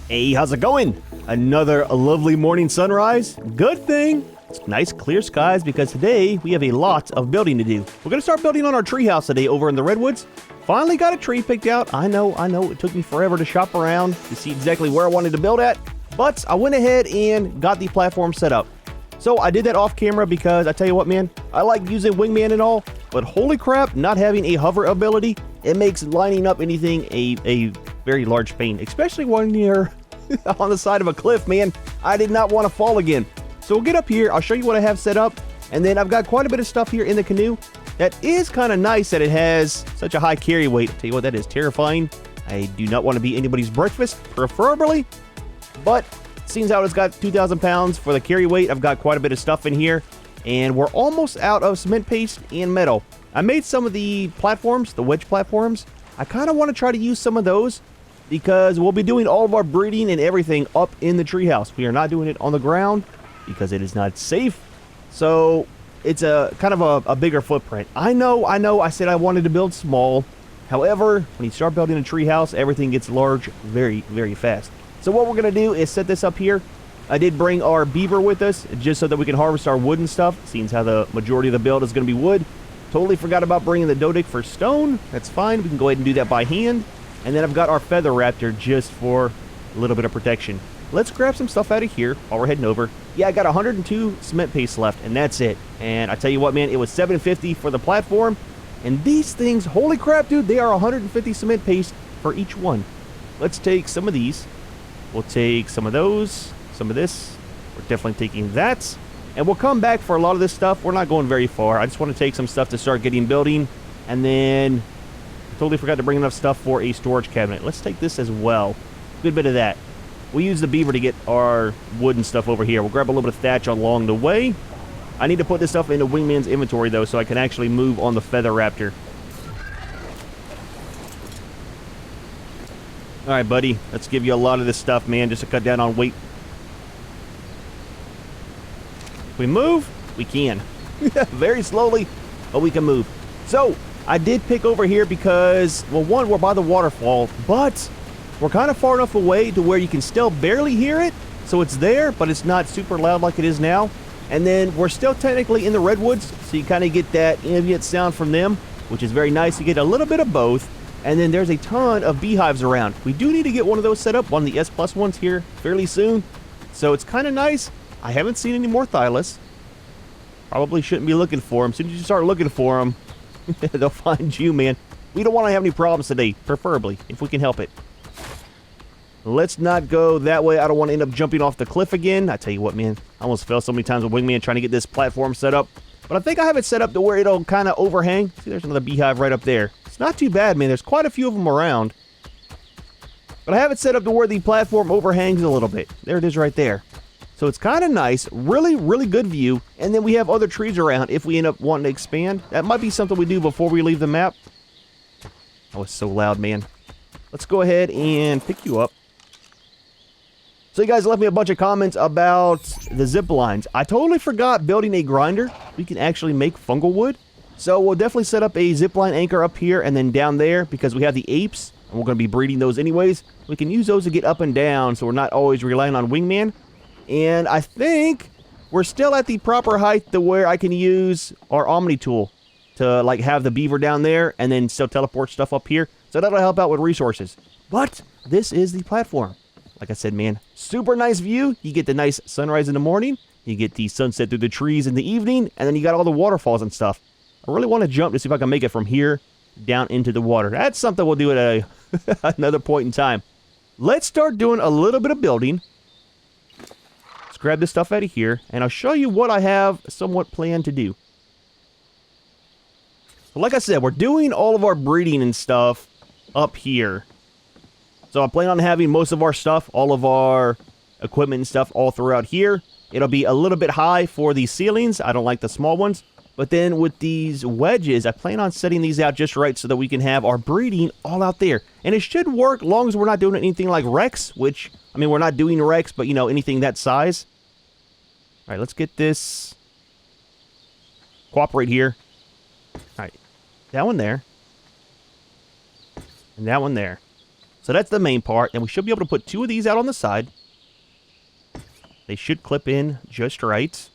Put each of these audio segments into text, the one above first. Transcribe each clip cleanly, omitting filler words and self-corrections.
Hey, how's it going? Another lovely morning sunrise. Good thing it's nice clear skies because today we have a lot of building to do. We're going to start building on our treehouse today over in the Redwoods. Finally got a tree picked out. I know, it took me forever to shop around to see exactly where I wanted to build at, but I went ahead and got the platform set up. So I did that off camera because I tell you what, man, I like using wingman and all, but holy crap, not having a hover ability, it makes lining up anything a very large pain, especially when you're on the side of a cliff, man. I did not want to fall again. So we'll get up here, I'll show you what I have set up, and then I've got quite a bit of stuff here in the canoe that is kind of nice that it has such a high carry weight. I'll tell you what, that is terrifying. I do not want to be anybody's breakfast, preferably, but seeing how it's got 2,000 pounds for the carry weight, I've got quite a bit of stuff in here, and we're almost out of cement paste and metal. I made some of the platforms, the wedge platforms. I kind of want to try to use some of those because we'll be doing all of our breeding and everything up in the treehouse. We are not doing it on the ground because it is not safe. So it's a kind of a bigger footprint. I know, I said I wanted to build small. However, when you start building a treehouse, everything gets large very, very fast. So what we're going to do is set this up here. I did bring our beaver with us just so that we can harvest our wood and stuff, seeing how the majority of the build is going to be wood. Totally forgot about bringing the Dodic for stone. That's fine. We can go ahead and do that by hand. And then I've got our feather raptor just for a little bit of protection. Let's grab some stuff out of here while we're heading over. Yeah, I got 102 cement paste left, and that's it. And I tell you what, man, it was $7.50 for the platform. And these things, holy crap, dude, they are 150 cement paste for each one. Let's take some of these. We'll take some of those, some of this. We're definitely taking that. And we'll come back for a lot of this stuff. We're not going very far. I just want to take some stuff to start getting building. And then I totally forgot to bring enough stuff for a storage cabinet. Let's take this as well. Good bit of that. We'll use the beaver to get our wood and stuff over here. We'll grab a little bit of thatch along the way. I need to put this stuff into Wingman's inventory, though, so I can actually move on the feather raptor. Alright, buddy. Let's give you a lot of this stuff, man, just to cut down on weight. If we move, we can. Very slowly, but we can move. So, I did pick over here because, well, one, we're by the waterfall, but we're kind of far enough away to where you can still barely hear it. So it's there, but it's not super loud like it is now. And then we're still technically in the Redwoods, so you kind of get that ambient sound from them, which is very nice. You get a little bit of both. And then there's a ton of beehives around. We do need to get one of those set up, one of the S+ ones here fairly soon. So it's kind of nice. I haven't seen any more Thylus. Probably shouldn't be looking for them. As soon as you start looking for them, they'll find you, man. We don't want to have any problems today, preferably, if we can help it. Let's not go that way. I don't want to end up jumping off the cliff again. I tell you what, man, I almost fell so many times with Wingman trying to get this platform set up. But I think I have it set up to where it'll kind of overhang. See, there's another beehive right up there. It's not too bad, man. There's quite a few of them around. But I have it set up to where the platform overhangs a little bit. There it is right there. So it's kind of nice. Really, really good view. And then we have other trees around if we end up wanting to expand. That might be something we do before we leave the map. Oh, it's so loud, man. Let's go ahead and pick you up. So you guys left me a bunch of comments about the zip lines. I totally forgot building a grinder. We can actually make fungal wood. So we'll definitely set up a zipline anchor up here and then down there because we have the apes and we're going to be breeding those anyways. We can use those to get up and down so we're not always relying on Wingman. And I think we're still at the proper height to where I can use our Omni tool to like have the beaver down there and then still teleport stuff up here. So that'll help out with resources. But this is the platform. Like I said, man, super nice view. You get the nice sunrise in the morning. You get the sunset through the trees in the evening. And then you got all the waterfalls and stuff. I really want to jump to see if I can make it from here down into the water. That's something we'll do at another point in time. Let's start doing a little bit of building. Let's grab this stuff out of here. And I'll show you what I have somewhat planned to do. So like I said, we're doing all of our breeding and stuff up here. So I plan on having most of our stuff, all of our equipment and stuff all throughout here. It'll be a little bit high for the ceilings. I don't like the small ones. But then with these wedges, I plan on setting these out just right so that we can have our breeding all out there. And it should work as long as we're not doing anything like Rex, which, I mean, we're not doing Rex, but, you know, anything that size. All right, let's get this. Cooperate here. All right, that one there. And that one there. So that's the main part, and we should be able to put 2 of these out on the side. They should clip in just right.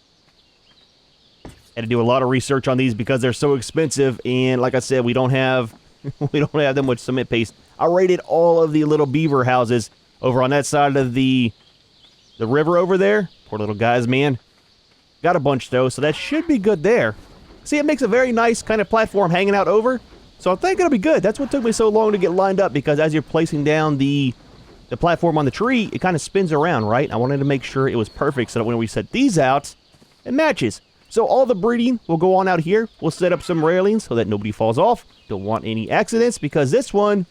Had to do a lot of research on these because they're so expensive, and like I said, we don't have that much cement paste. I raided all of the little beaver houses over on that side of the river over there. Poor little guys, man. Got a bunch though, so that should be good there. See, it makes a very nice kind of platform hanging out over. So I think it'll be good. That's what took me so long to get lined up, because as you're placing down the platform on the tree, it kind of spins around, right? I wanted to make sure it was perfect so that when we set these out, it matches. So all the breeding will go on out here. We'll set up some railings so that nobody falls off. Don't want any accidents, because this one,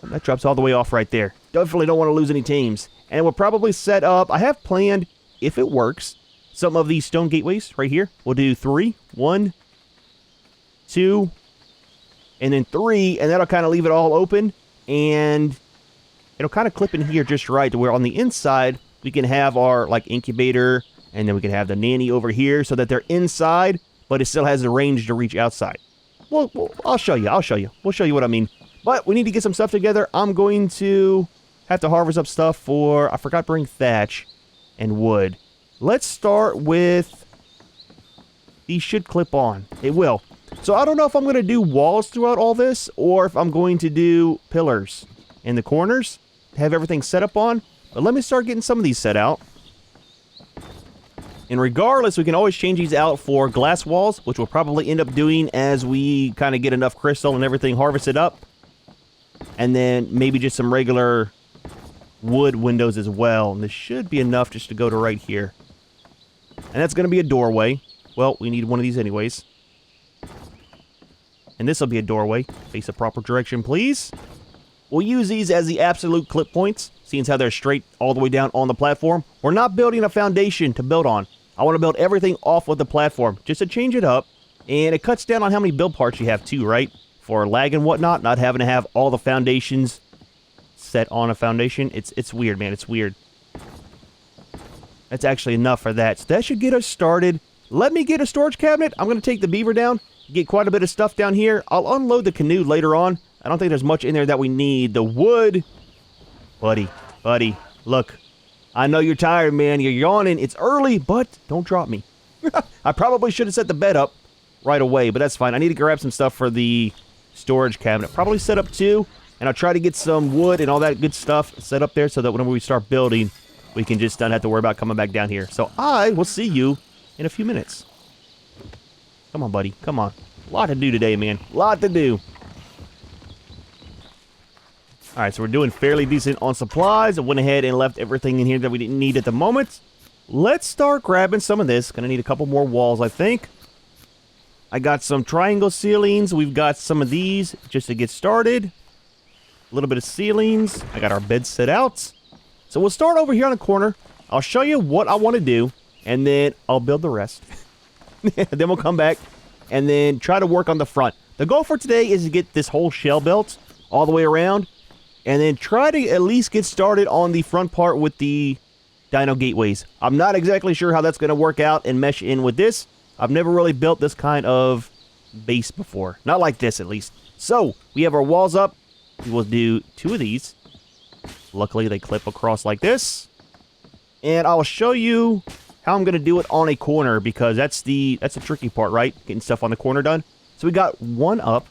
that drops all the way off right there. Definitely don't want to lose any tames. And we'll probably set up, I have planned, if it works, some of these stone gateways right here. We'll do 3, 1, 2, and then 3, and that'll kind of leave it all open, and it'll kind of clip in here just right to where on the inside we can have our like incubator, and then we can have the nanny over here so that they're inside, but it still has the range to reach outside. Well, I'll show you. We'll show you what I mean. But we need to get some stuff together. I'm going to have to harvest up stuff for, I forgot to bring thatch and wood. Let's start with, these should clip on. It will. So I don't know if I'm going to do walls throughout all this, or if I'm going to do pillars in the corners to have everything set up on. But let me start getting some of these set out. And regardless, we can always change these out for glass walls, which we'll probably end up doing as we kind of get enough crystal and everything harvested up. And then maybe just some regular wood windows as well. And this should be enough just to go to right here. And that's going to be a doorway. Well, we need one of these anyways. And this will be a doorway. Face the proper direction, please. We'll use these as the absolute clip points, seeing as how they're straight all the way down on the platform. We're not building a foundation to build on. I want to build everything off of the platform, just to change it up. And it cuts down on how many build parts you have too, right? For lag and whatnot, not having to have all the foundations set on a foundation. It's weird, man. It's weird. That's actually enough for that. So that should get us started. Let me get a storage cabinet. I'm going to take the beaver down, get quite a bit of stuff down here. I'll unload the canoe later on. I don't think there's much in there that we need. The wood. Buddy, look. I know you're tired, man. You're yawning. It's early, but don't drop me. I probably should have set the bed up right away, but that's fine. I need to grab some stuff for the storage cabinet. Probably set up 2, and I'll try to get some wood and all that good stuff set up there so that whenever we start building, we can just not have to worry about coming back down here. So I will see you in a few minutes. Come on, buddy. Come on. A lot to do today, man. A lot to do. Alright, so we're doing fairly decent on supplies. I went ahead and left everything in here that we didn't need at the moment. Let's start grabbing some of this. Gonna need a couple more walls, I think. I got some triangle ceilings. We've got some of these just to get started. A little bit of ceilings. I got our bed set out. So we'll start over here on the corner. I'll show you what I want to do, and then I'll build the rest. Then we'll come back and then try to work on the front. The goal for today is to get this whole shell built all the way around, and then try to at least get started on the front part with the dino gateways. I'm not exactly sure how that's going to work out and mesh in with this. I've never really built this kind of base before. Not like this, at least. So, we have our walls up. We will do 2 of these. Luckily, they clip across like this. And I'll show you how I'm going to do it on a corner, because that's the tricky part, right? Getting stuff on the corner done. So we got 1 up.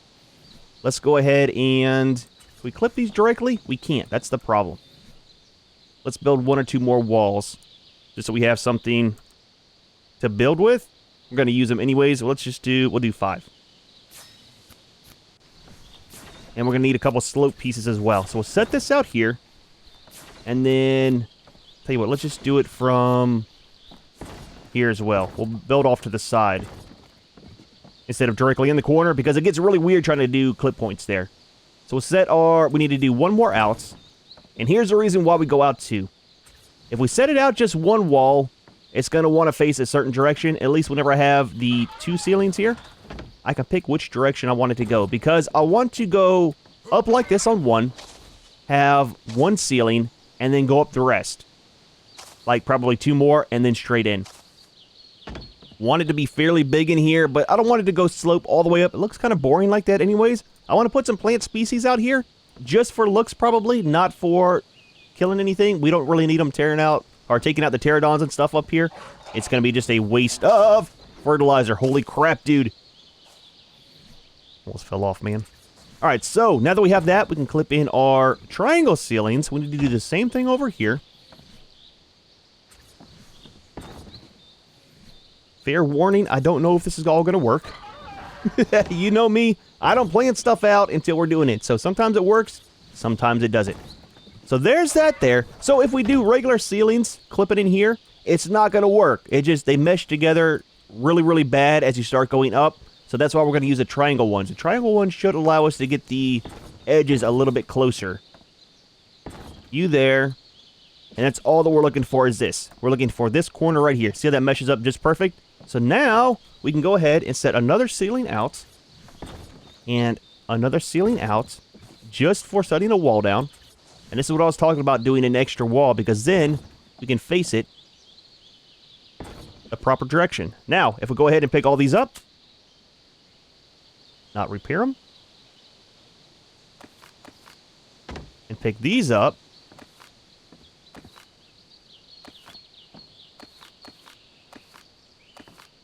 Let's go ahead and... Can we clip these directly? We can't. That's the problem. Let's build 1 or 2 more walls, just so we have something to build with. We're going to use them anyways. So let's just do... We'll do 5. And we're going to need a couple slope pieces as well. So we'll set this out here. And then... Tell you what, let's just do it from here as well. We'll build off to the side instead of directly in the corner, because it gets really weird trying to do clip points there. So we'll set our... We need to do 1 more out. And here's the reason why we go out 2. If we set it out just 1 wall, it's going to want to face a certain direction. At least whenever I have the 2 ceilings here, I can pick which direction I want it to go. Because I want to go up like this on 1, have 1 ceiling, and then go up the rest. Like probably 2 more, and then straight in. Want it to be fairly big in here, but I don't want it to go slope all the way up. It looks kind of boring like that anyways. I want to put some plant species out here, just for looks probably, not for killing anything. We don't really need them tearing out or taking out the pterodons and stuff up here. It's going to be just a waste of fertilizer. Holy crap, dude. Almost fell off, man. All right, so now that we have that, we can clip in our triangle ceilings. We need to do the same thing over here. Fair warning, I don't know if this is all going to work. You know me, I don't plan stuff out until we're doing it. So sometimes it works, sometimes it doesn't. So there's that there. So if we do regular ceilings, clip it in here, it's not going to work. They mesh together really, really bad as you start going up. So that's why we're going to use the triangle ones. The triangle ones should allow us to get the edges a little bit closer. You there. And that's all that we're looking for is this. We're looking for this corner right here. See how that meshes up just perfect? So now we can go ahead and set another ceiling out. And another ceiling out just for setting a wall down. And this is what I was talking about, doing an extra wall, because then we can face it the proper direction. Now, if we go ahead and pick all these up, not repair them, and pick these up,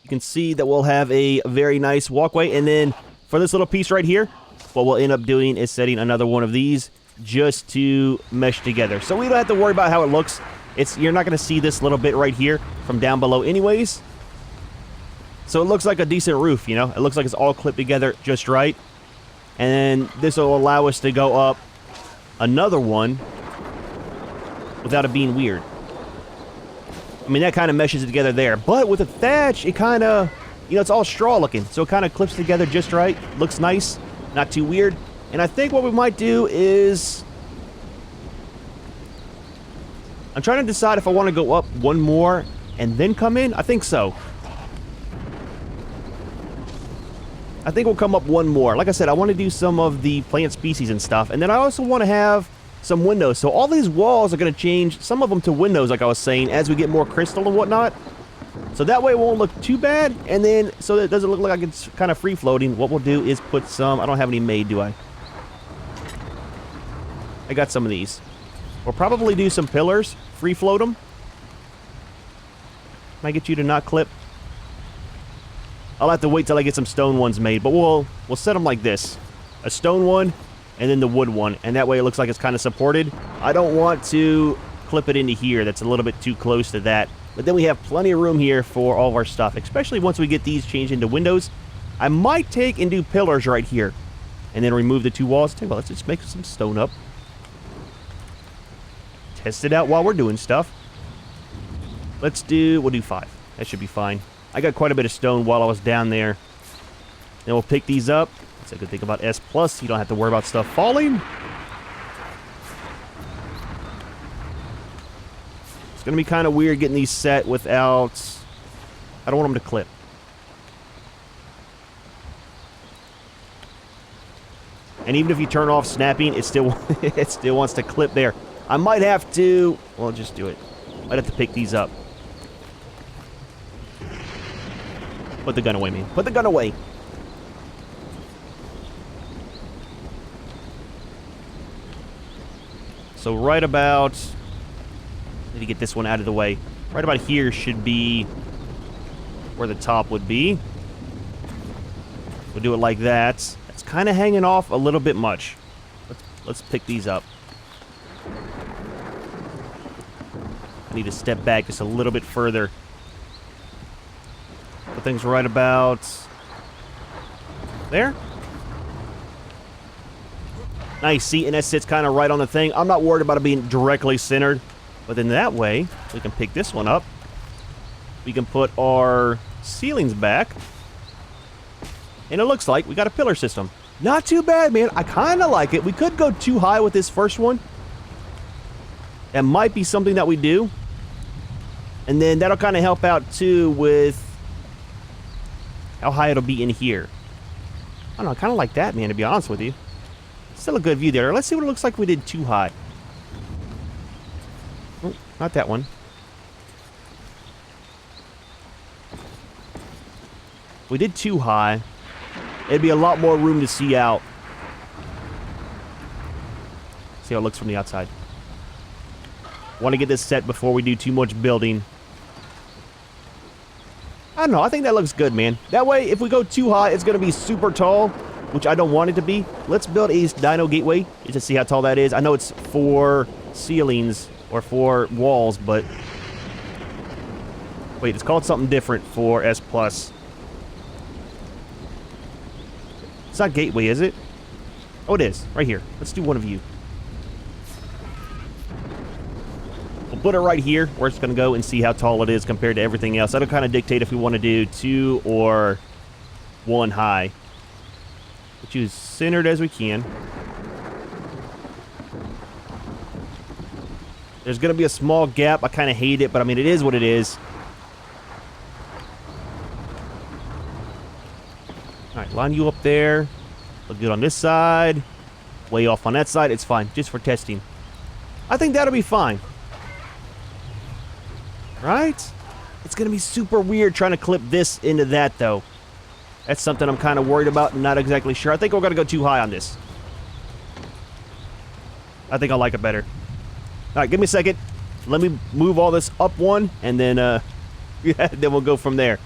you can see that we'll have a very nice walkway. And then for this little piece right here, what we'll end up doing is setting another one of these just to mesh together. So we don't have to worry about how it looks. You're not going to see this little bit right here from down below anyways. So it looks like a decent roof, you know? It looks like it's all clipped together just right. And this will allow us to go up another one without it being weird. I mean, that kind of meshes it together there. But with the thatch, it kind of, you know, it's all straw looking. So it kind of clips together just right. Looks nice. Not too weird. And I think what we might do is, I'm trying to decide if I want to go up one more and then come in. I think so. I think we'll come up one more. Like I said, I want to do some of the plant species and stuff. And then I also want to have some windows. So all these walls are going to change, some of them to windows, like I was saying, as we get more crystal and whatnot. So that way it won't look too bad. And then, so that it doesn't look like it's kind of free-floating, what we'll do is put some, I don't have any made, do I? I got some of these. We'll probably do some pillars, free-float them. Can I get you to not clip? I'll have to wait till I get some stone ones made, but we'll set them like this. A stone one, and then the wood one, and that way it looks like it's kind of supported. I don't want to clip it into here. That's a little bit too close to that. But then we have plenty of room here for all of our stuff, especially once we get these changed into windows. I might take and do pillars right here, and then remove the two walls. Tell you what, let's just make some stone up. Test it out while we're doing stuff. We'll do 5. That should be fine. I got quite a bit of stone while I was down there. Then we'll pick these up. That's a good thing about S+. You don't have to worry about stuff falling. It's going to be kind of weird getting these set without... I don't want them to clip. And even if you turn off snapping, it still wants to clip there. I might have to... Well, I'll just do it. Might have to pick these up. Put the gun away, man. Put the gun away. So right about... Let me get this one out of the way. Right about here should be where the top would be. We'll do it like that. It's kind of hanging off a little bit much. Let's pick these up. I need to step back just a little bit further. Put things right about there. Nice, see, and that sits kind of right on the thing. I'm not worried about it being directly centered, but then that way, we can pick this one up. We can put our ceilings back, and it looks like we got a pillar system. Not too bad, man. I kind of like it. We could go too high with this first one. That might be something that we do. And then that'll kind of help out, too, with how high it'll be in here. I don't know, I kind of like that, man, to be honest with you. Still a good view there. Let's see what it looks like if we did too high. Oh, not that one. If we did too high, it'd be a lot more room to see out. See how it looks from the outside. Want to get this set before we do too much building. I don't know. I think that looks good, man. That way, if we go too high, it's going to be super tall, which I don't want it to be. Let's build a dino gateway just to see how tall that is. I know it's 4 ceilings or 4 walls, but... Wait, it's called something different for S+. It's not gateway, is it? Oh, it is. Right here. Let's do one of you. We'll put it right here where it's going to go and see how tall it is compared to everything else. That'll kind of dictate if we want to do 2 or 1 high. We'll choose centered as we can. There's going to be a small gap. I kind of hate it, but I mean, it is what it is. Alright, line you up there. Look good on this side. Way off on that side. It's fine, just for testing. I think that'll be fine. Right? It's going to be super weird trying to clip this into that, though. That's something I'm kind of worried about and not exactly sure. I think we're going to go too high on this. I think I like it better. Alright, give me a second. Let me move all this up one, and then, yeah, then we'll go from there.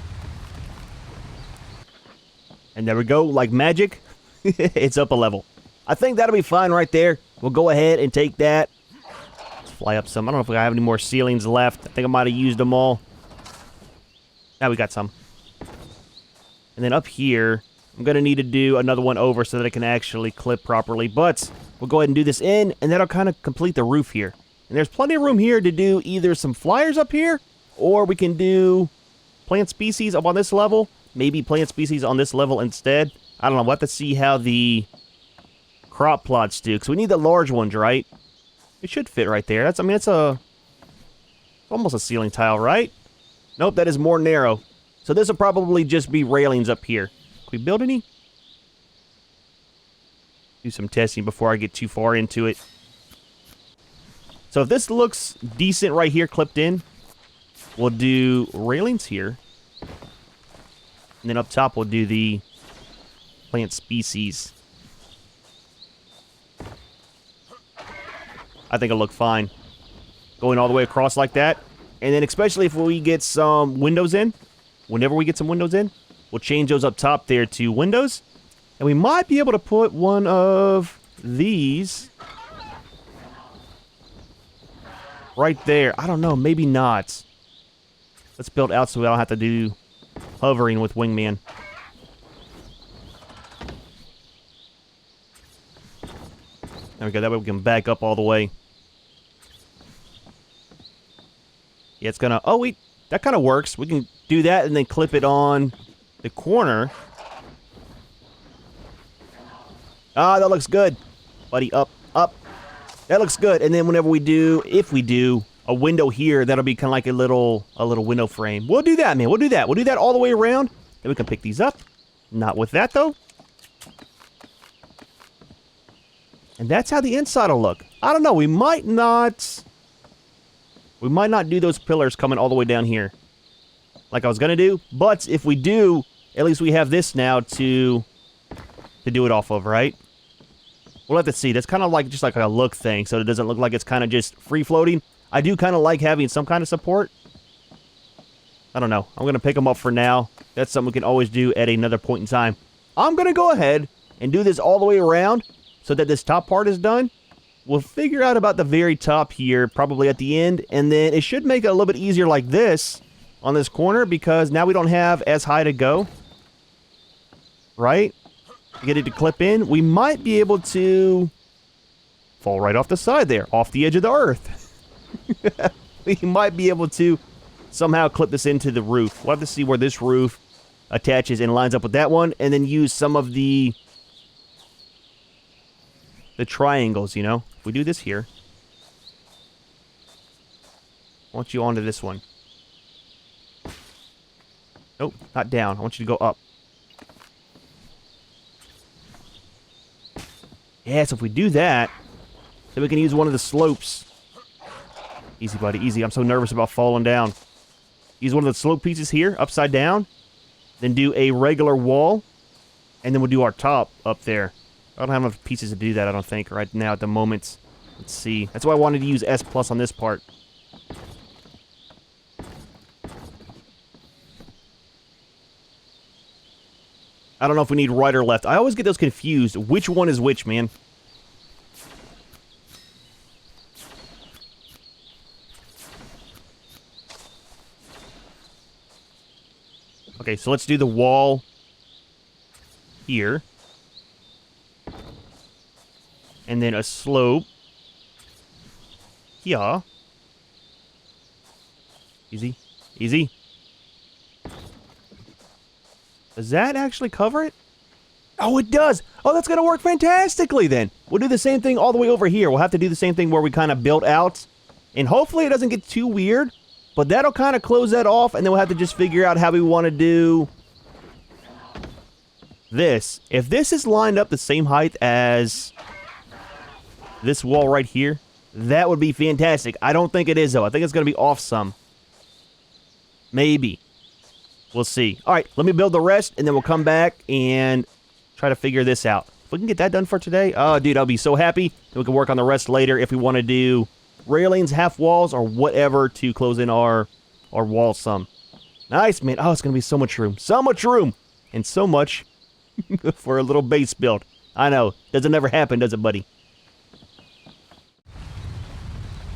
And there we go, like magic. It's up a level. I think that'll be fine right there. We'll go ahead and take that. Let's fly up some. I don't know if I have any more ceilings left. I think I might have used them all. Now we got some. And then up here, I'm going to need to do another one over so that I can actually clip properly. But we'll go ahead and do this in, and that'll kind of complete the roof here. And there's plenty of room here to do either some flyers up here, or we can do plant species up on this level. Maybe plant species on this level instead. I don't know. We'll have to see how the crop plots do. Because we need the large ones, right? It should fit right there. That's, I mean, it's almost a ceiling tile, right? Nope, that is more narrow. So this will probably just be railings up here. Can we build any? Do some testing before I get too far into it. So if this looks decent right here, clipped in, we'll do railings here. And then up top, we'll do the plant species. I think it'll look fine. Going all the way across like that. And then especially if we get some windows in. Whenever we get some windows in, we'll change those up top there to windows. And we might be able to put one of these right there. I don't know. Maybe not. Let's build out so we don't have to do hovering with wingman. There we go. That way we can back up all the way. Yeah, it's gonna... Oh, wait. That kind of works. We can do that and then clip it on the corner. Ah, that looks good. Buddy, up, up. That looks good. And then whenever we do... If we do a window here, that'll be kind of like a little window frame. We'll do that, man. We'll do that. We'll do that all the way around. Then we can pick these up. Not with that, though. And that's how the inside will look. I don't know. We might not do those pillars coming all the way down here like I was going to do. But if we do, at least we have this now to do it off of, right? We'll have to see. That's kind of like just like a look thing, so it doesn't look like it's kind of just free-floating. I do kind of like having some kind of support. I don't know. I'm going to pick them up for now. That's something we can always do at another point in time. I'm going to go ahead and do this all the way around so that this top part is done. We'll figure out about the very top here, probably at the end, and then it should make it a little bit easier like this on this corner because now we don't have as high to go. Right? Get it to clip in. We might be able to fall right off the side there, off the edge of the earth. We might be able to somehow clip this into the roof. We'll have to see where this roof attaches and lines up with that one, and then use some of the triangles, you know? If we do this here, I want you onto this one. Nope, not down. I want you to go up. Yeah, so if we do that, then we can use one of the slopes. Easy, buddy, easy. I'm so nervous about falling down. Use one of the slope pieces here, upside down. Then do a regular wall. And then we'll do our top up there. I don't have enough pieces to do that, I don't think, right now at the moment. Let's see. That's why I wanted to use S plus on this part. I don't know if we need right or left. I always get those confused. Which one is which, man? Okay, so let's do the wall here. And then a slope. Yeah. Easy. Easy. Does that actually cover it? Oh, it does! Oh, that's gonna work fantastically then! We'll do the same thing all the way over here. We'll have to do the same thing where we kind of build out. And hopefully it doesn't get too weird. But that'll kind of close that off, and then we'll have to just figure out how we want to do this. If this is lined up the same height as this wall right here, that would be fantastic. I don't think it is, though. I think it's going to be off some. Maybe. We'll see. All right, let me build the rest, and then we'll come back and try to figure this out. If we can get that done for today, oh, dude, I'll be so happy. Then we can work on the rest later if we want to do railings, half walls, or whatever to close in our walls some. Nice, man. Oh, it's going to be so much room. So much room. And so much for a little base build. I know. Doesn't ever happen, does it, buddy?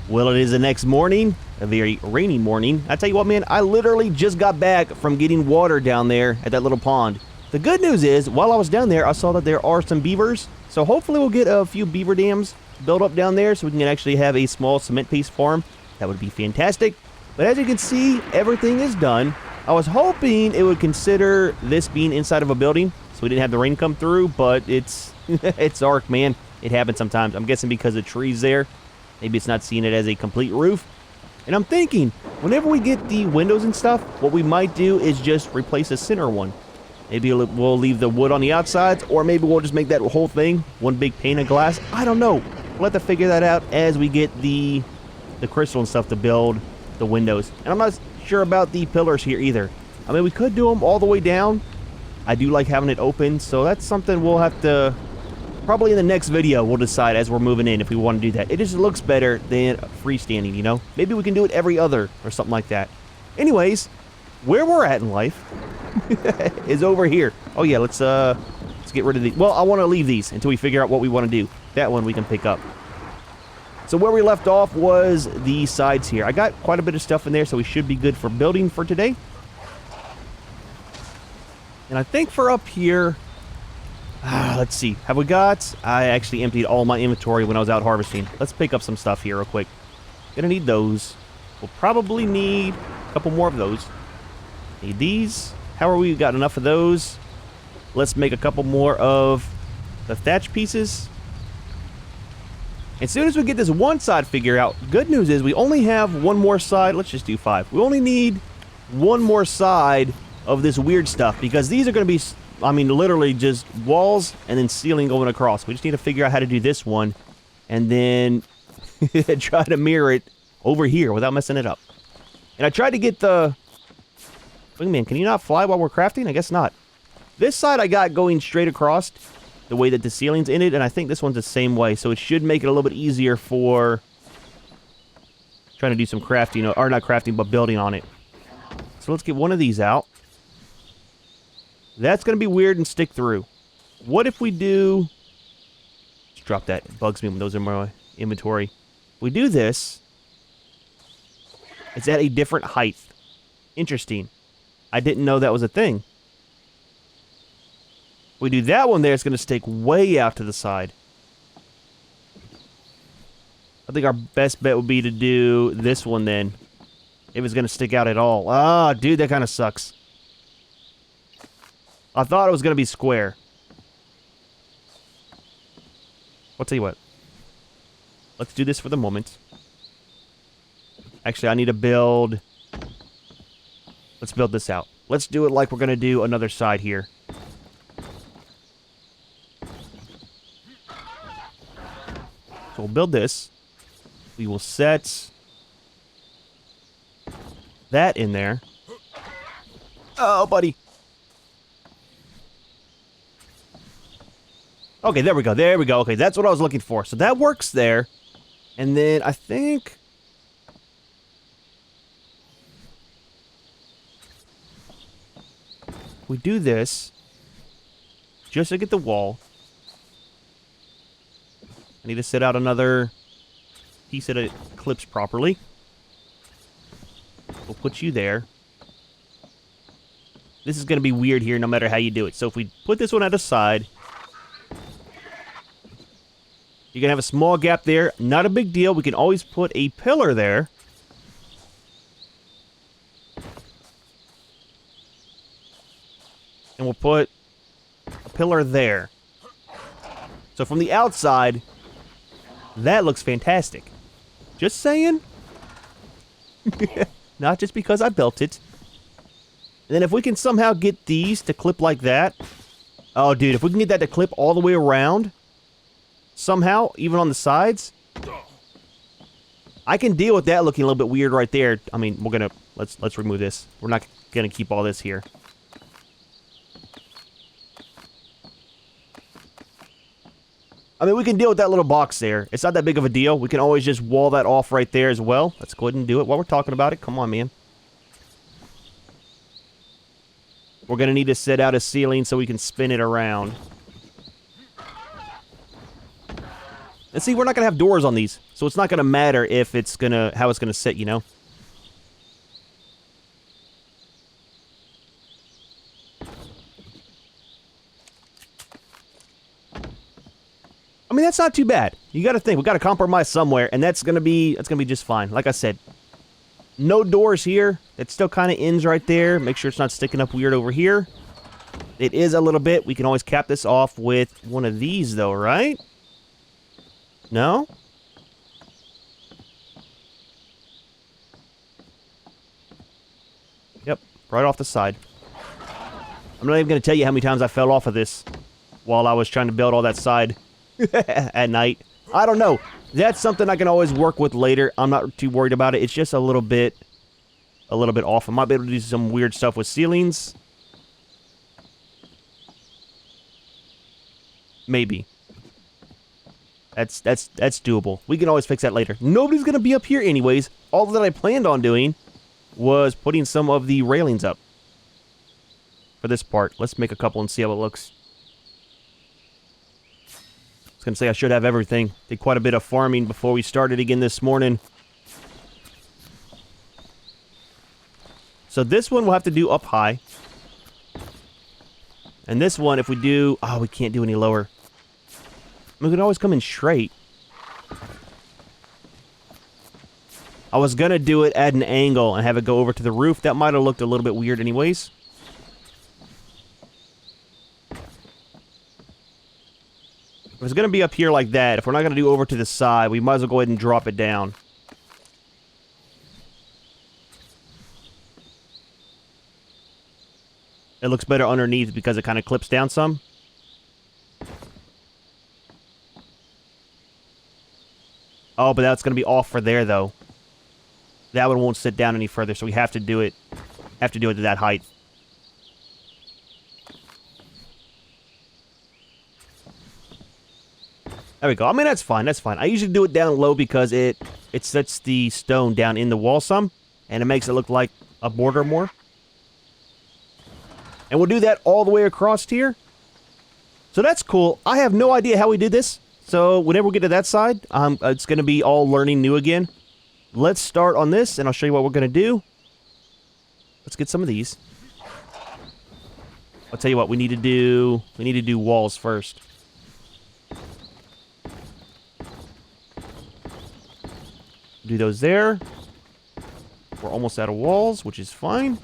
Well, it is the next morning. A very rainy morning. I tell you what, man, I literally just got back from getting water down there at that little pond. The good news is, while I was down there, I saw that there are some beavers. So hopefully we'll get a few beaver dams built up down there so we can actually have a small cement paste farm. That would be fantastic. But as you can see, everything is done. I was hoping it would consider this being inside of a building so we didn't have the rain come through, but it's it's ARK, man. It happens sometimes. I'm guessing because the tree's there. Maybe it's not seeing it as a complete roof. And I'm thinking, whenever we get the windows and stuff, what we might do is just replace the center one. Maybe we'll leave the wood on the outsides, or maybe we'll just make that whole thing one big pane of glass. I don't know. We'll have to figure that out as we get the crystal and stuff to build the windows. And I'm not sure about the pillars here either. I mean, we could do them all the way down. I do like having it open, so that's something we'll have to... Probably in the next video, we'll decide as we're moving in if we want to do that. It just looks better than freestanding, you know? Maybe we can do it every other or something like that. Anyways, where we're at in life is over here. Oh yeah, let's get rid of these. Well, I want to leave these until we figure out what we want to do. That one we can pick up. So where we left off was the sides here. I got quite a bit of stuff in there, so we should be good for building for today. And I think for up here... let's see. Have we got... I actually emptied all my inventory when I was out harvesting. Let's pick up some stuff here real quick. Gonna need those. We'll probably need a couple more of those. Need these. How are we? Got enough of those. Let's make a couple more of the thatch pieces. As soon as we get this one side figured out, good news is we only have one more side. Let's just do 5. We only need one more side of this weird stuff because these are going to be... I mean, literally just walls and then ceiling going across. We just need to figure out how to do this one and then try to mirror it over here without messing it up. And I tried to get the... Wingman, can you not fly while we're crafting? I guess not. This side I got going straight across the way that the ceiling's in it, and I think this one's the same way, so it should make it a little bit easier for trying to do some crafting, or not crafting, but building on it. So let's get one of these out. That's going to be weird and stick through. What if we do... Just drop that. It bugs me when those are in my inventory. If we do this, it's at a different height. Interesting. I didn't know that was a thing. If we do that one there, it's going to stick way out to the side. I think our best bet would be to do this one then. If it's going to stick out at all. Ah, dude, that kind of sucks. I thought it was going to be square. I'll tell you what. Let's do this for the moment. Actually, I need to build... Let's build this out. Let's do it like we're going to do another side here. So we'll build this. We will set that in there. Oh, buddy. Okay, there we go. There we go. Okay, that's what I was looking for. So that works there. And then I think... we do this just to get the wall. I need to set out another piece that it clips properly. We'll put you there. This is going to be weird here no matter how you do it. So if we put this one at the side, you're going to have a small gap there. Not a big deal. We can always put a pillar there. And we'll put a pillar there. So from the outside, that looks fantastic. Just saying. Not just because I built it. And then if we can somehow get these to clip like that. Oh, dude, if we can get that to clip all the way around. Somehow, even on the sides. I can deal with that looking a little bit weird right there. I mean, we're gonna... Let's remove this. We're not gonna keep all this here. I mean, we can deal with that little box there. It's not that big of a deal. We can always just wall that off right there as well. Let's go ahead and do it while we're talking about it. Come on, man. We're going to need to set out a ceiling so we can spin it around. And see, we're not going to have doors on these. So it's not going to matter if it's going to... how it's going to sit, you know? I mean, that's not too bad. You got to think, we got to compromise somewhere, and that's gonna be just fine. Like I said, no doors here. It still kind of ends right there. Make sure it's not sticking up weird over here. It is a little bit. We can always cap this off with one of these, though, right? No? Yep, right off the side. I'm not even gonna tell you how many times I fell off of this while I was trying to build all that side. At night. I don't know. That's something I can always work with later. I'm not too worried about it. It's just a little bit off. I might be able to do some weird stuff with ceilings. Maybe. That's doable. We can always fix that later. Nobody's gonna be up here anyways. All that I planned on doing was putting some of the railings up for this part. Let's make a couple and see how it looks. I was going to say I should have everything. Did quite a bit of farming before we started again this morning. So this one we'll have to do up high. And this one, if we do... oh, we can't do any lower. We can always come in straight. I was going to do it at an angle and have it go over to the roof. That might have looked a little bit weird anyways. If it's going to be up here like that, if we're not going to do over to the side, we might as well go ahead and drop it down. It looks better underneath because it kind of clips down some. Oh, but that's going to be off for there, though. That one won't sit down any further, so we have to do it. Have to do it to that height. There we go. I mean, that's fine. That's fine. I usually do it down low because it sets the stone down in the wall some, and it makes it look like a border more. And we'll do that all the way across here. So that's cool. I have no idea how we did this. So whenever we get to that side, it's going to be all learning new again. Let's start on this, and I'll show you what we're going to do. Let's get some of these. I'll tell you what we need to do. We need to do walls first. Do those there. We're almost out of walls, which is fine.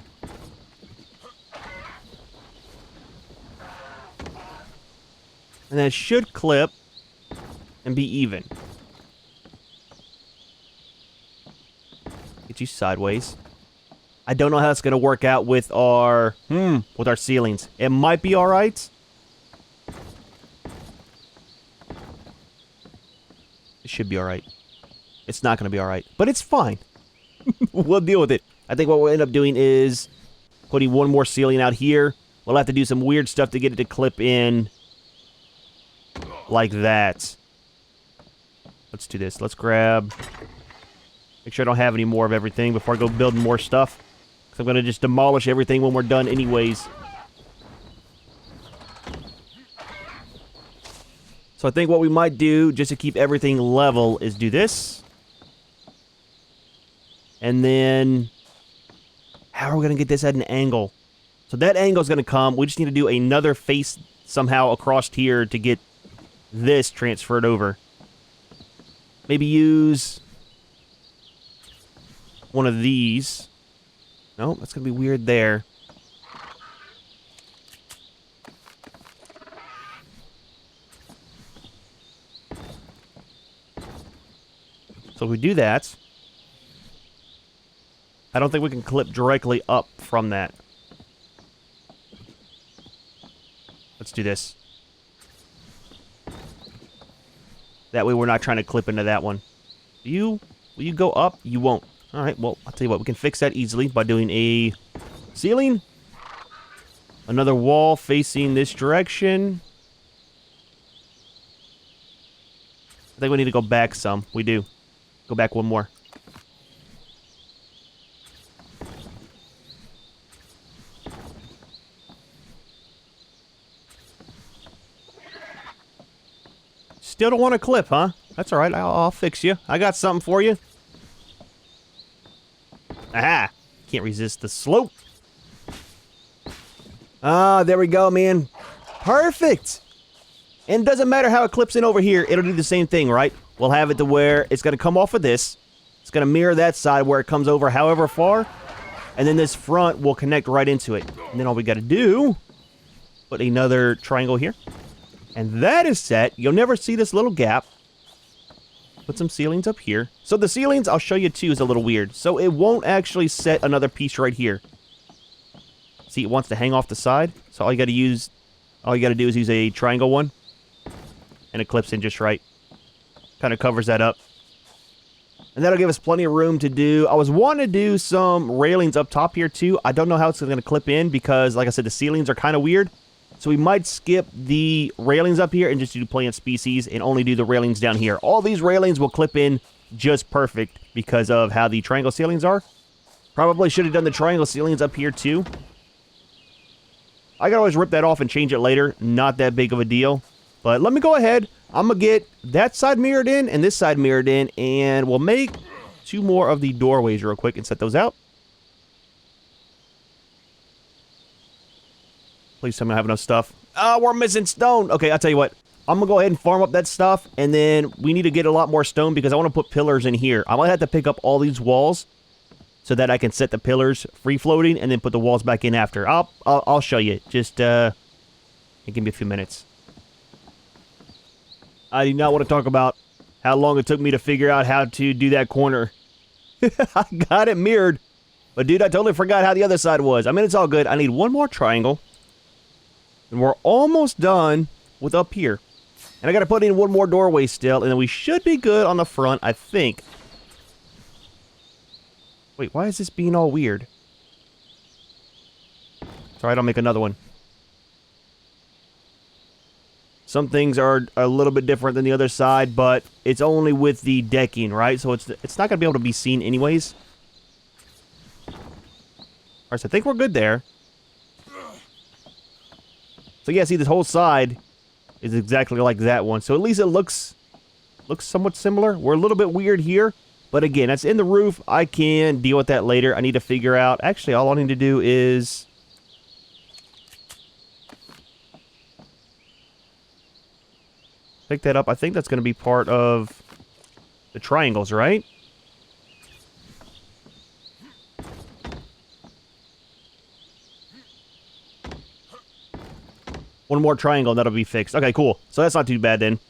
And that should clip and be even. Get you sideways. I don't know how that's going to work out with our ceilings. It might be all right. It should be all right. It's not going to be all right, but it's fine. We'll deal with it. I think what we'll end up doing is putting one more ceiling out here. We'll have to do some weird stuff to get it to clip in like that. Let's do this. Let's grab... Make sure I don't have any more of everything before I go building more stuff. Because I'm going to just demolish everything when we're done anyways. So I think what we might do, just to keep everything level, is do this. And then... How are we going to get this at an angle? So that angle is going to come. We just need to do another face somehow across here to get this transferred over. Maybe use one of these. No, that's going to be weird there. So if we do that, I don't think we can clip directly up from that. Let's do this. That way we're not trying to clip into that one. Will you go up? You won't. Alright, well, I'll tell you what. We can fix that easily by doing a ceiling. Another wall facing this direction. I think we need to go back some. We do. Go back one more. Still don't want to clip, huh? That's alright, I'll fix you. I got something for you. Aha! Can't resist the slope. Ah, there we go, man. Perfect! And it doesn't matter how it clips in over here, it'll do the same thing, right? We'll have it to where it's going to come off of this. It's going to mirror that side where it comes over however far. And then this front will connect right into it. And then all we got to do, put another triangle here. And that is set. You'll never see this little gap. Put some ceilings up here. So the ceilings, I'll show you too, is a little weird. So it won't actually set another piece right here. See, it wants to hang off the side. So all you got to do is use a triangle one. And it clips in just right. Kind of covers that up. And that'll give us plenty of room to do. I was wanting to do some railings up top here too. I don't know how it's going to clip in because, like I said, the ceilings are kind of weird. So we might skip the railings up here and just do plant species and only do the railings down here. All these railings will clip in just perfect because of how the triangle ceilings are. Probably should have done the triangle ceilings up here too. I can always rip that off and change it later. Not that big of a deal. But let me go ahead. I'm going to get that side mirrored in and this side mirrored in. And we'll make 2 more of the doorways real quick and set those out. Please tell me I have enough stuff. Oh, we're missing stone. Okay, I'll tell you what. I'm going to go ahead and farm up that stuff. And then we need to get a lot more stone because I want to put pillars in here. I might have to pick up all these walls so that I can set the pillars free floating and then put the walls back in after. I'll show you. Just give me a few minutes. I do not want to talk about how long it took me to figure out how to do that corner. I got it mirrored. But dude, I totally forgot how the other side was. I mean, it's all good. I need one more triangle. And we're almost done with up here. And I got to put in one more doorway still. And then we should be good on the front, I think. Wait, why is this being all weird? Sorry, I'll make another one. Some things are a little bit different than the other side, but it's only with the decking, right? So it's not going to be able to be seen anyways. Alright, so I think we're good there. So yeah, see, this whole side is exactly like that one. So at least it looks somewhat similar. We're a little bit weird here. But again, that's in the roof. I can deal with that later. I need to figure out... Actually, all I need to do is... pick that up. I think that's going to be part of the triangles, right? One more triangle and that'll be fixed. Okay, cool. So that's not too bad then.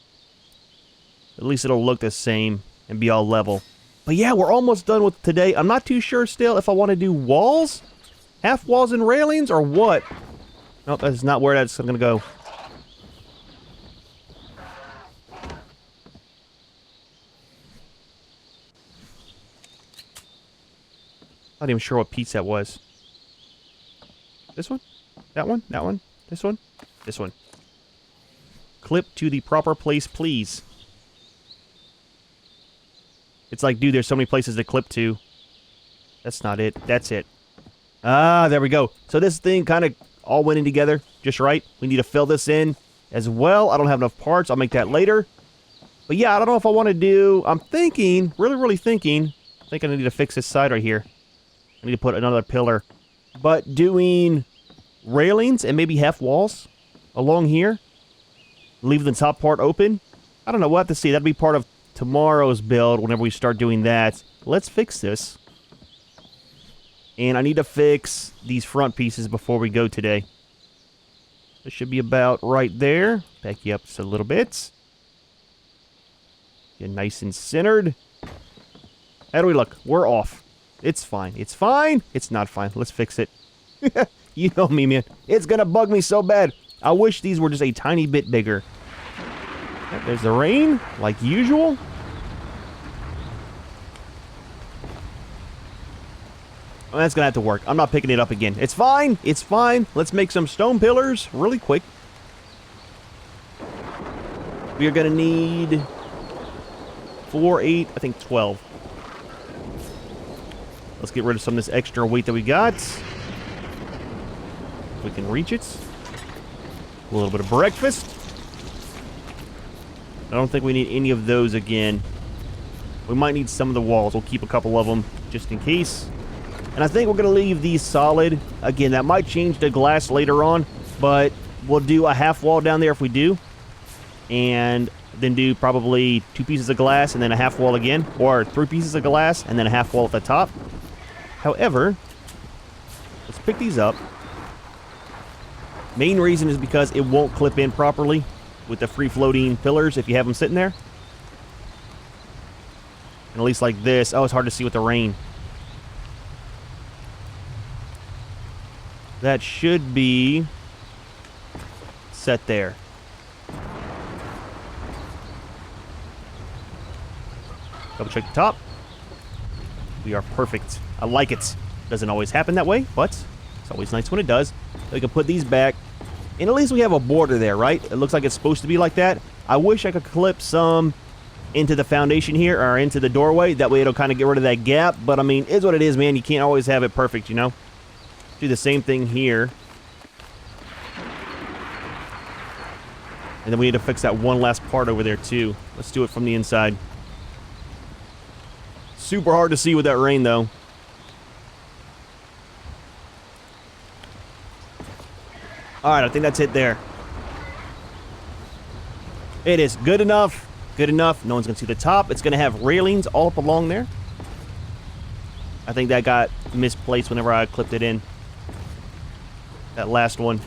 At least it'll look the same and be all level. But yeah, we're almost done with today. I'm not too sure still if I want to do walls, half walls and railings, or what. Nope, that's not where that's going to go. Not even sure what piece that was. This one? That one? That one? This one? This one. Clip to the proper place, please. It's like, dude, there's so many places to clip to. That's not it. That's it. Ah, there we go. So this thing kind of all went in together just right. We need to fill this in as well. I don't have enough parts. I'll make that later. But yeah, I don't know if I want to do... I'm thinking, really thinking, I think I need to fix this side right here. I need to put another pillar. But doing railings and maybe half walls along here, leave the top part open. I don't know. We'll have to see. That'll be part of tomorrow's build whenever we start doing that. Let's fix this. And I need to fix these front pieces before we go today. This should be about right there. Back you up just a little bit. Get nice and centered. How do we look? We're off. It's fine. It's fine. It's not fine. Let's fix it. You know me, man. It's gonna bug me so bad. I wish these were just a tiny bit bigger. There's the rain, like usual. Oh, that's gonna have to work. I'm not picking it up again. It's fine. It's fine. Let's make some stone pillars really quick. We are gonna need 4, 8, I think 12. Let's get rid of some of this extra weight that we got. If we can reach it. A little bit of breakfast. I don't think we need any of those again. We might need some of the walls. We'll keep a couple of them just in case. And I think we're going to leave these solid. Again, that might change to glass later on, but we'll do a half wall down there if we do. And then do probably 2 pieces of glass and then a half wall again. Or 3 pieces of glass and then a half wall at the top. However, let's pick these up. Main reason is because it won't clip in properly with the free-floating pillars if you have them sitting there. And at least like this. Oh, it's hard to see with the rain. That should be set there. Double check the top. We are perfect. I like it. Doesn't always happen that way, but it's always nice when it does. We can put these back. And at least we have a border there, right? It looks like it's supposed to be like that. I wish I could clip some into the foundation here or into the doorway. That way it'll kind of get rid of that gap. But I mean, it's what it is, man. You can't always have it perfect, you know? Do the same thing here. And then we need to fix that one last part over there too. Let's do it from the inside. Super hard to see with that rain though. Alright, I think that's it there. It is good enough. Good enough. No one's going to see the top. It's going to have railings all up along there. I think that got misplaced whenever I clipped it in. That last one.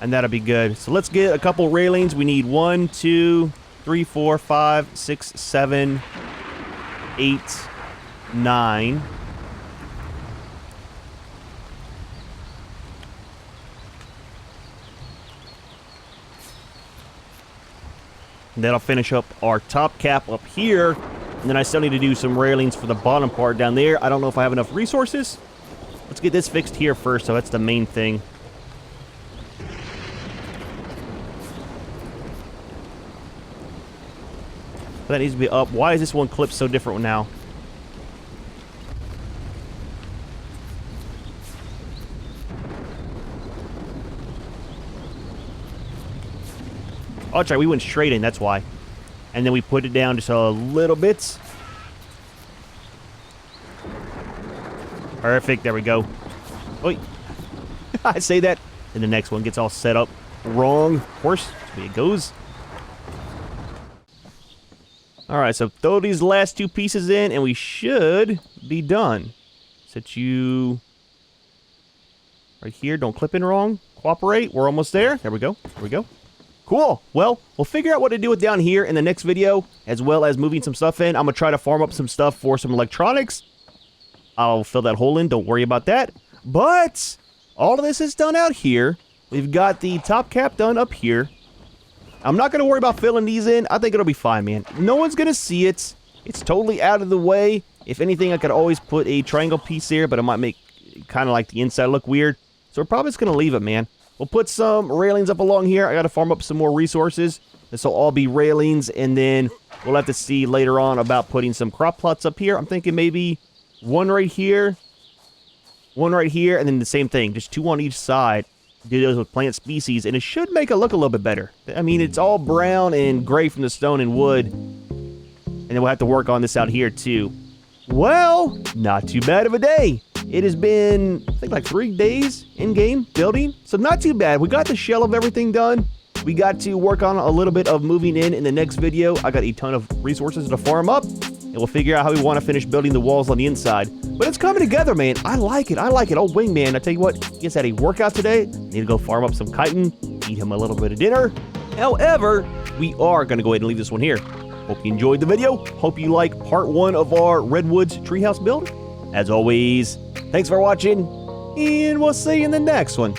And that'll be good. So let's get a couple railings. We need 1, 2, 3, 4, 5, 6, 7, 8, 9. And that'll finish up our top cap up here. And then I still need to do some railings for the bottom part down there. I don't know if I have enough resources. Let's get this fixed here first, so that's the main thing. That needs to be up. Why is this one clipped so different now? Oh, that's right. We went straight in. That's why. And then we put it down just a little bit. Perfect. There we go. Oi. I say that. And the next one gets all set up wrong. Of course. That's the way it goes. Alright, so throw these last 2 pieces in and we should be done. Set you right here. Don't clip in wrong. Cooperate. We're almost there. There we go. There we go. Cool. Well, we'll figure out what to do with down here in the next video, as well as moving some stuff in. I'm going to try to farm up some stuff for some electronics. I'll fill that hole in. Don't worry about that. But all of this is done out here. We've got the top cap done up here. I'm not going to worry about filling these in. I think it'll be fine, man. No one's going to see it. It's totally out of the way. If anything, I could always put a triangle piece there, but it might make kind of like the inside look weird. So we're probably just going to leave it, man. We'll put some railings up along here. I got to farm up some more resources. This will all be railings, and then we'll have to see later on about putting some crop plots up here. I'm thinking maybe one right here, one right here, and then the same thing, just 2 on each side. Do those with plant species, and it should make it look a little bit better. I mean, it's all brown and gray from the stone and wood, and then we'll have to work on this out here too. Well, not too bad of a day. It has been, I think, like 3 days in-game building, so not too bad. We got the shell of everything done. We got to work on a little bit of moving in the next video. I got a ton of resources to farm up, and we'll figure out how we want to finish building the walls on the inside. But it's coming together, man. I like it. I like it. Oh, Wingman, I tell you what, he just had a workout today. Need to go farm up some chitin, eat him a little bit of dinner. However, we are going to go ahead and leave this one here. Hope you enjoyed the video. Hope you like part 1 of our Redwoods treehouse build. As always, thanks for watching, and we'll see you in the next one.